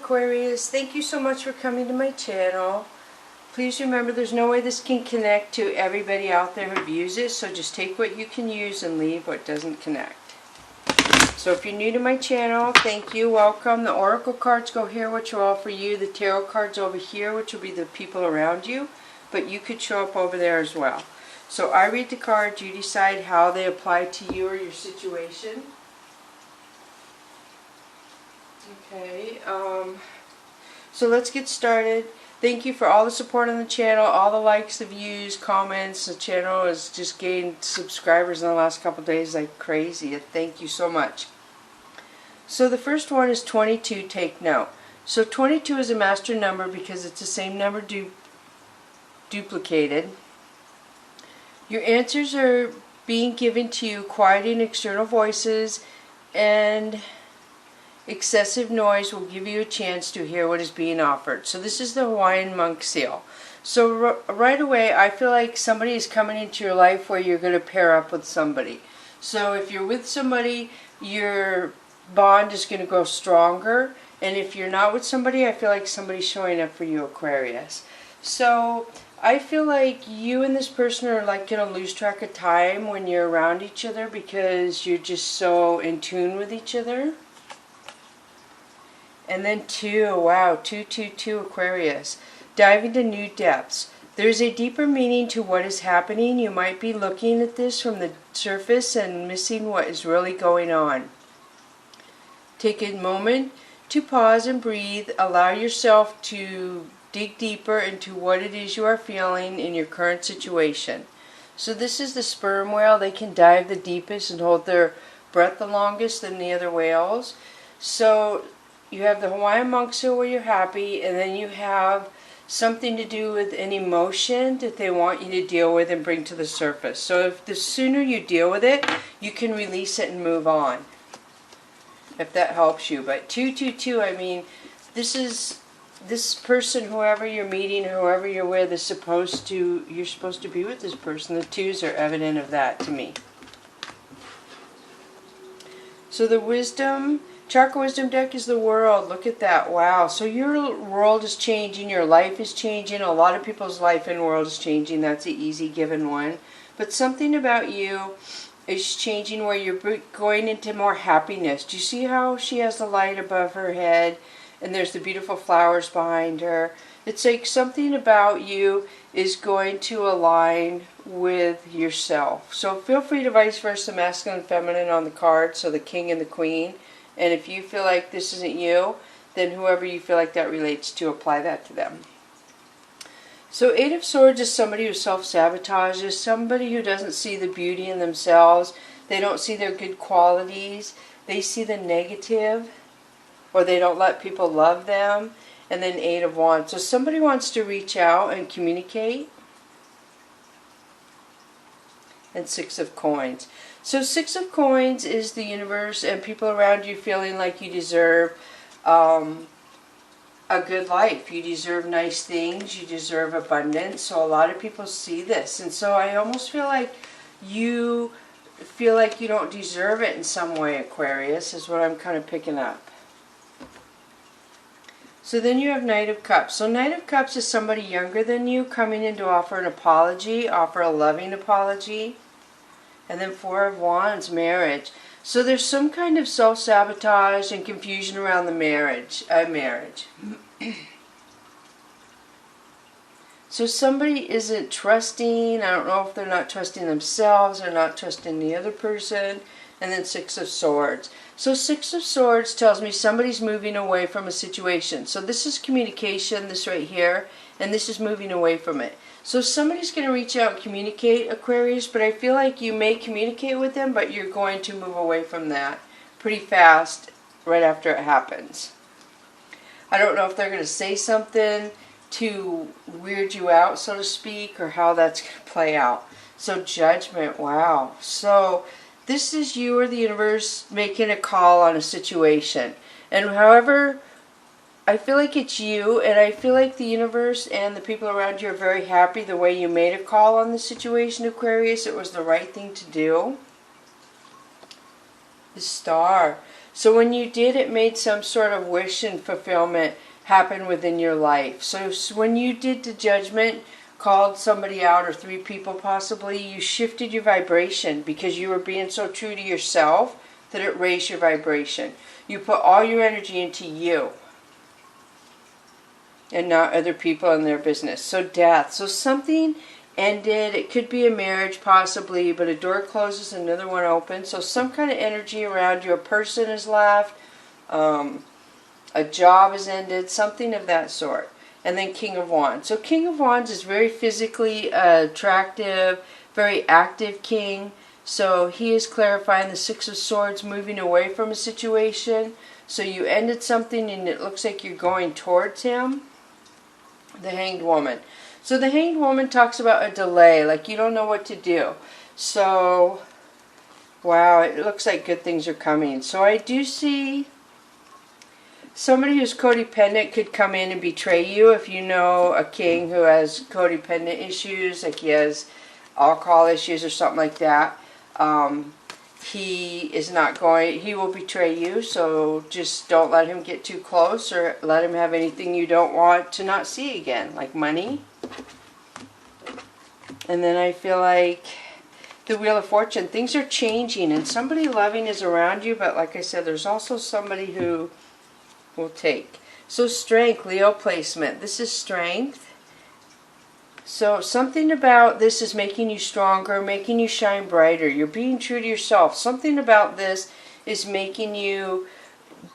Aquarius, thank you so much for coming to my channel. Please remember there's no way this can connect to everybody out there who views it, so just take what you can use and leave what doesn't connect. So if you're new to my channel, thank you, welcome. The oracle cards go here, which are all for you. The tarot cards over here, which will be the people around you, but you could show up over there as well. So I read the cards, you decide how they apply to you or your situation. Okay, so let's get started. Thank you for all the support on the channel, all the likes, the views, comments. The channel has just gained subscribers in the last couple of days like crazy. Thank you so much. So the first one is 22, take note. So 22 is a master number because it's the same number duplicated. Your answers are being given to you, quieting external voices, and excessive noise will give you a chance to hear what is being offered. So this is the Hawaiian monk seal. So right away I feel like somebody is coming into your life where you're going to pair up with somebody. So if you're with somebody, your bond is going to grow stronger. And if you're not with somebody, I feel like somebody's showing up for you, Aquarius. So I feel like you and this person are like going to lose track of time when you're around each other because you're just so in tune with each other. And then 2, wow, 222 Aquarius. Diving to new depths. There's a deeper meaning to what is happening. You might be looking at this from the surface and missing what is really going on. Take a moment to pause and breathe. Allow yourself to dig deeper into what it is you are feeling in your current situation. So this is the sperm whale. They can dive the deepest and hold their breath the longest than the other whales. So you have the Hawaiian monk seal where you're happy, and then you have something to do with an emotion that they want you to deal with and bring to the surface. So if the sooner you deal with it, you can release it and move on, if that helps you. But 222, I mean, this person, whoever you're meeting, whoever you're with, is you're supposed to be with this person. The 2s are evident of that to me. So the wisdom, Chakra Wisdom deck is the world. Look at that. Wow. So your world is changing. Your life is changing. A lot of people's life and world is changing. That's an easy given one. But something about you is changing where you're going into more happiness. Do you see how she has the light above her head and there's the beautiful flowers behind her? It's like something about you is going to align with yourself. So feel free to vice versa, masculine and feminine on the card. So the king and the queen. And if you feel like this isn't you, then whoever you feel like that relates to, apply that to them. So 8 of Swords is somebody who self-sabotages, somebody who doesn't see the beauty in themselves. They don't see their good qualities. They see the negative, or they don't let people love them. And then 8 of Wands. So somebody wants to reach out and communicate. And 6 of Coins. So 6 of Coins is the universe and people around you feeling like you deserve a good life. You deserve nice things. You deserve abundance. So a lot of people see this. And so I almost feel like you feel like you don't deserve it in some way, Aquarius, is what I'm kind of picking up. So then you have Knight of Cups. So Knight of Cups is somebody younger than you coming in to offer an apology, offer a loving apology. And then 4 of Wands, marriage. So there's some kind of self-sabotage and confusion around the marriage. So somebody isn't trusting. I don't know if they're not trusting themselves or not trusting the other person. And then 6 of Swords. So 6 of Swords tells me somebody's moving away from a situation. So this is communication, this right here, and this is moving away from it. So somebody's going to reach out and communicate, Aquarius, but I feel like you may communicate with them, but you're going to move away from that pretty fast right after it happens. I don't know if they're going to say something to weird you out, so to speak, or how that's going to play out. So Judgment, wow. So this is you or the universe making a call on a situation. And however, I feel like it's you, and I feel like the universe and the people around you are very happy the way you made a call on the situation, Aquarius. It was the right thing to do. The Star. So when you did, it made some sort of wish and fulfillment happen within your life. So when you did the judgment, called somebody out, or 3 people possibly, you shifted your vibration because you were being so true to yourself that it raised your vibration. You put all your energy into you and not other people and their business. So death. So something ended. It could be a marriage possibly, but a door closes, another one opens. So some kind of energy around you. A person has left. A job has ended. Something of that sort. And then King of Wands. So King of Wands is very physically attractive, very active king. So he is clarifying the 6 of Swords, moving away from a situation. So you ended something and it looks like you're going towards him. The Hanged Woman. So the Hanged Woman talks about a delay, like you don't know what to do. So, wow, it looks like good things are coming. So I do see somebody who's codependent could come in and betray you. If you know a king who has codependent issues, like he has alcohol issues or something like that, he will betray you. So just don't let him get too close, or let him have anything you don't want to not see again, like money. And then I feel like the Wheel of Fortune, things are changing and somebody loving is around you, but like I said, there's also somebody who will take. So Strength, Leo placement. This is Strength. So something about this is making you stronger, making you shine brighter. You're being true to yourself. Something about this is making you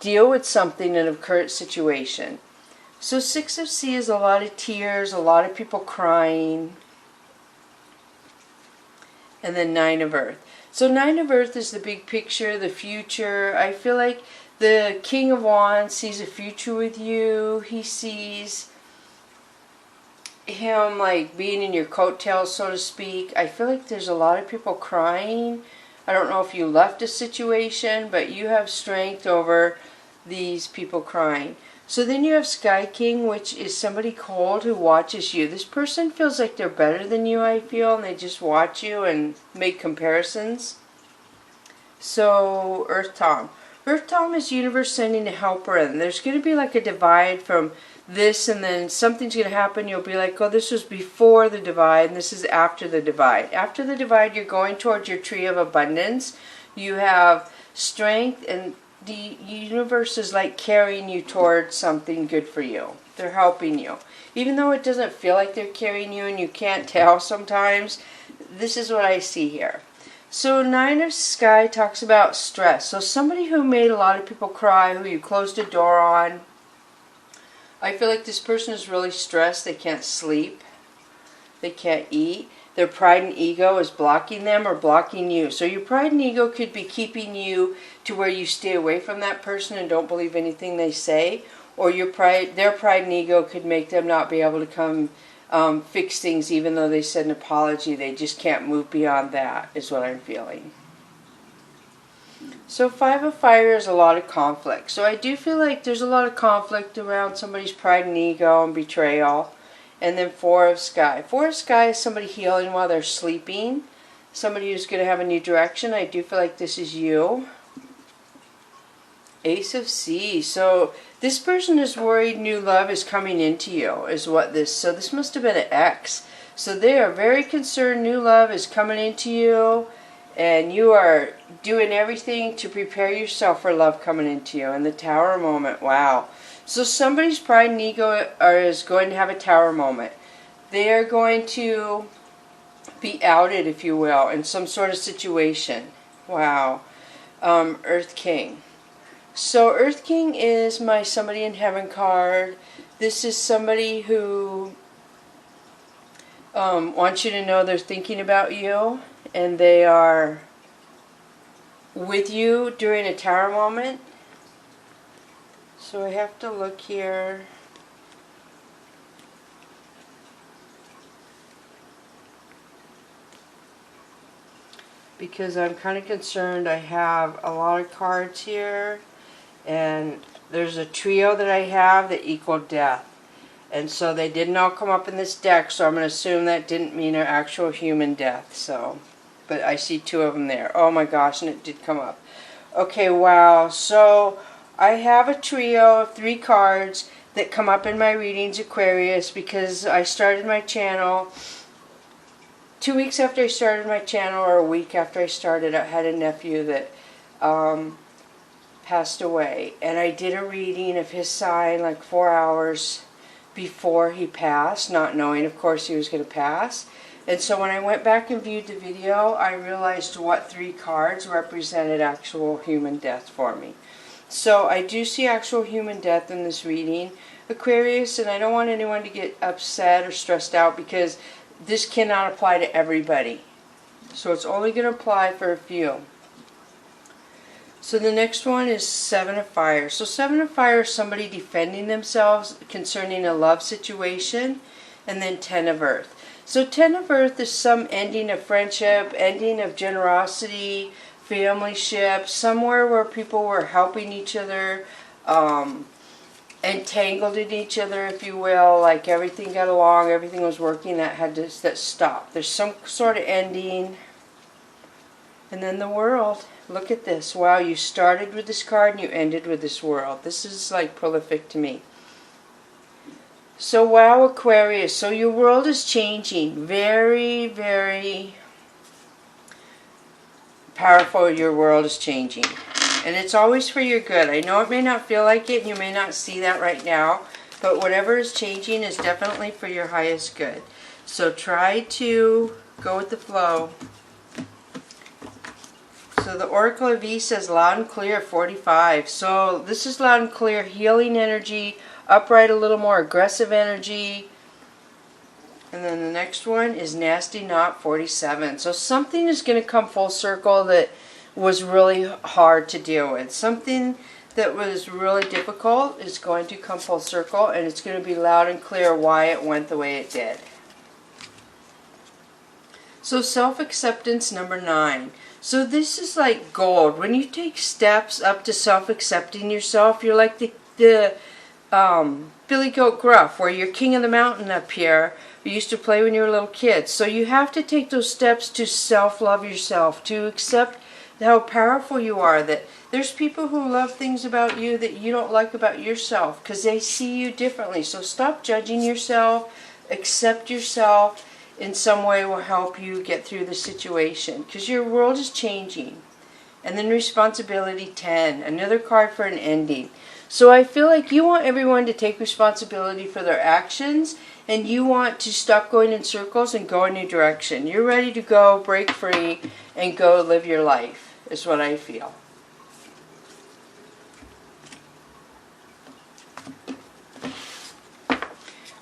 deal with something in a current situation. So 6 of Sea is a lot of tears, a lot of people crying. And then 9 of Earth. So 9 of Earth is the big picture, the future. I feel like the King of Wands sees a future with you. He sees him like being in your coattails, so to speak. I feel like there's a lot of people crying. I don't know if you left a situation, but you have strength over these people crying. So then you have Sky King, which is somebody cold who watches you. This person feels like they're better than you, I feel, and they just watch you and make comparisons. So Earth Tom. Earth Tom is universe sending a helper in. There's going to be like a divide from this, and then something's going to happen. You'll be like, oh, this was before the divide, and this is after the divide. After the divide, you're going towards your tree of abundance. You have strength, and the universe is like carrying you towards something good for you. They're helping you. Even though it doesn't feel like they're carrying you and you can't tell sometimes, this is what I see here. So 9 of Sky talks about stress. So somebody who made a lot of people cry, who you closed a door on. I feel like this person is really stressed. They can't sleep. They can't eat. Their pride and ego is blocking them or blocking you. So your pride and ego could be keeping you to where you stay away from that person and don't believe anything they say. Or their pride and ego could make them not be able to come fix things even though they said an apology. They just can't move beyond that, is what I'm feeling. So 5 of Fire is a lot of conflict. So I do feel like there's a lot of conflict around somebody's pride and ego and betrayal. And then 4 of Sky. 4 of Sky is somebody healing while they're sleeping. Somebody who's going to have a new direction. I do feel like this is you. Ace of Sea. So this person is worried new love is coming into you, is what this. So this must have been an ex. So they are very concerned new love is coming into you. And you are doing everything to prepare yourself for love coming into you. And the Tower moment. Wow. So somebody's pride and ego is going to have a tower moment. They are going to be outed, if you will, in some sort of situation. Wow. Earth King. So Earth King is my Somebody in Heaven card. This is somebody who wants you to know they're thinking about you. And they are with you during a tower moment. So I have to look here. Because I'm kind of concerned. I have a lot of cards here. And there's a trio that I have that equal death. And so they didn't all come up in this deck. So I'm going to assume that didn't mean an actual human death. So, but I see 2 of them there. Oh my gosh, and it did come up. Okay, wow. So I have a trio of 3 cards that come up in my readings, Aquarius, because I started my channel 2 weeks after I started my channel, or a week after I started. I had a nephew that passed away, and I did a reading of his sign like 4 hours before he passed, not knowing, of course, he was going to pass. And so when I went back and viewed the video, I realized what 3 cards represented actual human death for me. So I do see actual human death in this reading, Aquarius, and I don't want anyone to get upset or stressed out because this cannot apply to everybody. So it's only going to apply for a few. So the next one is 7 of Fire. So 7 of Fire is somebody defending themselves concerning a love situation. And then 10 of Earth. So 10 of Earth is some ending of friendship, ending of generosity, family-ship, somewhere where people were helping each other, entangled in each other, if you will, like everything got along, everything was working, that stopped. There's some sort of ending. And then the World. Look at this. Wow, you started with this card and you ended with this World. This is like prolific to me. So wow, Aquarius. So your world is changing. Very, very powerful. Your world is changing. And it's always for your good. I know it may not feel like it and you may not see that right now. But whatever is changing is definitely for your highest good. So try to go with the flow. So the Oracle of E says loud and clear, 45. So this is loud and clear, healing energy, upright, a little more aggressive energy. And then the next one is nasty knot, 47. So something is going to come full circle that was really hard to deal with. Something that was really difficult is going to come full circle, and it's going to be loud and clear why it went the way it did. So self-acceptance, number 9. So this is like gold. When you take steps up to self-accepting yourself, you're like the Billy Goat Gruff, where you're king of the mountain up here. You used to play when you were a little kid. So you have to take those steps to self-love yourself, to accept how powerful you are. That there's people who love things about you that you don't like about yourself because they see you differently. So stop judging yourself, accept yourself. In some way will help you get through the situation because your world is changing. And then responsibility, 10, another card for an ending. So I feel like you want everyone to take responsibility for their actions, and you want to stop going in circles and go a new direction. You're ready to go, break free, and go live your life, is what I feel.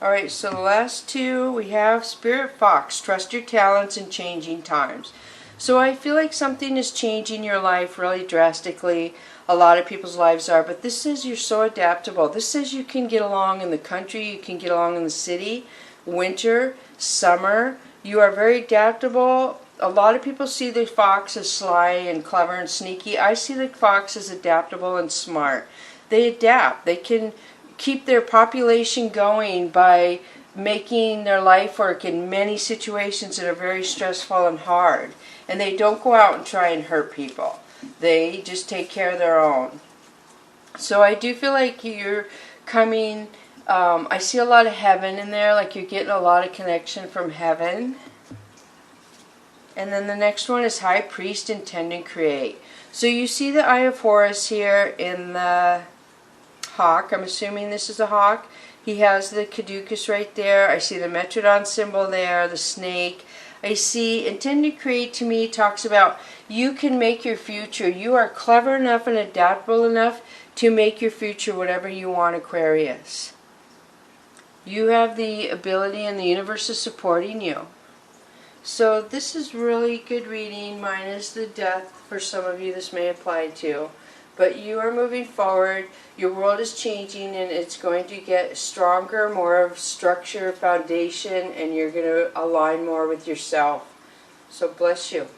Alright, so the last 2 we have Spirit Fox, trust your talents in changing times. So I feel like something is changing your life really drastically. A lot of people's lives are, but this says you're so adaptable. This says you can get along in the country, you can get along in the city, winter, summer. You are very adaptable. A lot of people see the fox as sly and clever and sneaky. I see the fox as adaptable and smart. They adapt. They can keep their population going by making their life work in many situations that are very stressful and hard. And they don't go out and try and hurt people. They just take care of their own. So I do feel like you're coming, I see a lot of heaven in there, like you're getting a lot of connection from heaven. And then the next one is High Priest, Intend and Create. So you see the Eye of Horus here in the hawk. I'm assuming this is a hawk. He has the caduceus right there. I see the Metrodon symbol there, the snake. I see Intend to Create to me talks about you can make your future. You are clever enough and adaptable enough to make your future whatever you want, Aquarius. You have the ability and the universe is supporting you. So this is really good reading, minus the death for some of you this may apply to. But you are moving forward, your world is changing, and it's going to get stronger, more of structure, foundation, and you're going to align more with yourself. So bless you.